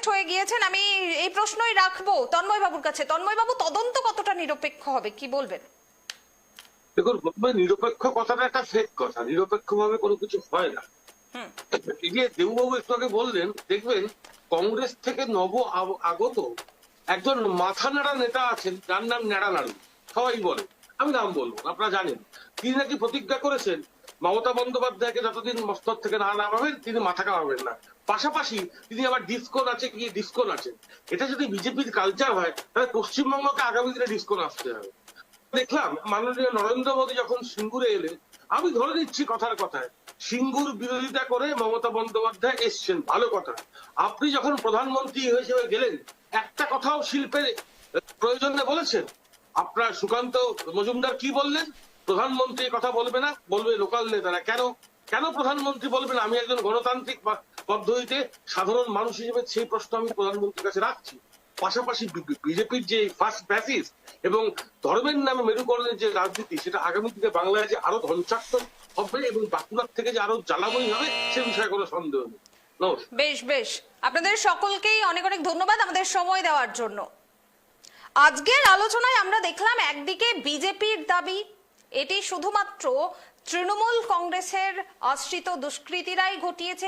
Suspect হয়ে গিয়েছেন। আমি এই প্রশ্নই রাখবো তন্ময় বাবুর কাছে। তন্ময় বাবু, তদন্ত কতটা নিরপেক্ষ হবে, কি বলবেন? দেখুন, প্রথমে নিরপেক্ষ কথাটা একটা ফেক কথা, নিরপেক্ষ ভাবে কোনো কিছু হয় না। এই যে দেবুবাবু একটু আগে বললেন, দেখবেন কংগ্রেস থেকে আগত একজন মাথা নাড়া নেতা আছেন, যার নাম ন্যাড়া নাড়ু, সবাই বলে, আমি নাম বলবো না, আপনারা জানেন। তিনি নাকি প্রতিজ্ঞা করেছেন মমতা বন্দ্যোপাধ্যায়কে যতদিন মস্তক থেকে না নামাবেন তিনি মাথা কামাবেন না। পাশাপাশি তিনি আবার ডিসকো নাচে গিয়ে ডিসকো নাচেন। এটা যদি বিজেপির কালচার হয়, তাহলে পশ্চিমবঙ্গকে আগামী দিনে ডিসকো নাচতে হবে। দেখলাম মাননীয় নরেন্দ্র মোদী যখন সিঙ্গুরে এলেন, আমি ধরে নিচ্ছি কথার কথায় সিঙ্গুর বিরোধিতা করে মমতা বন্দ্যোপাধ্যায় এসছেন, ভালো কথা। আপনি যখন প্রধানমন্ত্রী হিসেবে গেলেন, একটা কথাও শিল্পের প্রয়োজনে বলেছেন? আপনার সুকান্ত মজুমদার কি বললেন? প্রধানমন্ত্রী কথা বলবে না, বলবে লোকাল নেতারা। কেন কেন প্রধানমন্ত্রী বলবেন? আমি একজন গণতান্ত্রিক পদ্ধতিতে সাধারণ মানুষ হিসেবে সেই প্রশ্ন আমি প্রধানমন্ত্রীর কাছে রাখছি। পাশাপাশি বিজেপির যে ফার্স্ট ব্যাসিস এবং ধর্মের নামে মেরুকরণের যে রাজনীতি, সেটা আগামী দিনে বাংলায় যে আরো ধ্বংসাত্মক হবে এবং বাঁকুড়ার থেকে যে আরো জ্বালাময়ী হবে, সে বিষয়ে কোনো সন্দেহ নেই। বেশ বেশ, আপনাদের সকলকেই অনেক অনেক ধন্যবাদ আমাদের সময় দেওয়ার জন্য। আজকের আলোচনায় আমরা দেখলাম একদিকে বিজেপির দাবি এটি শুধুমাত্র তৃণমূল কংগ্রেসের আশ্রিত দুষ্কৃতীরাই ঘটিয়েছে,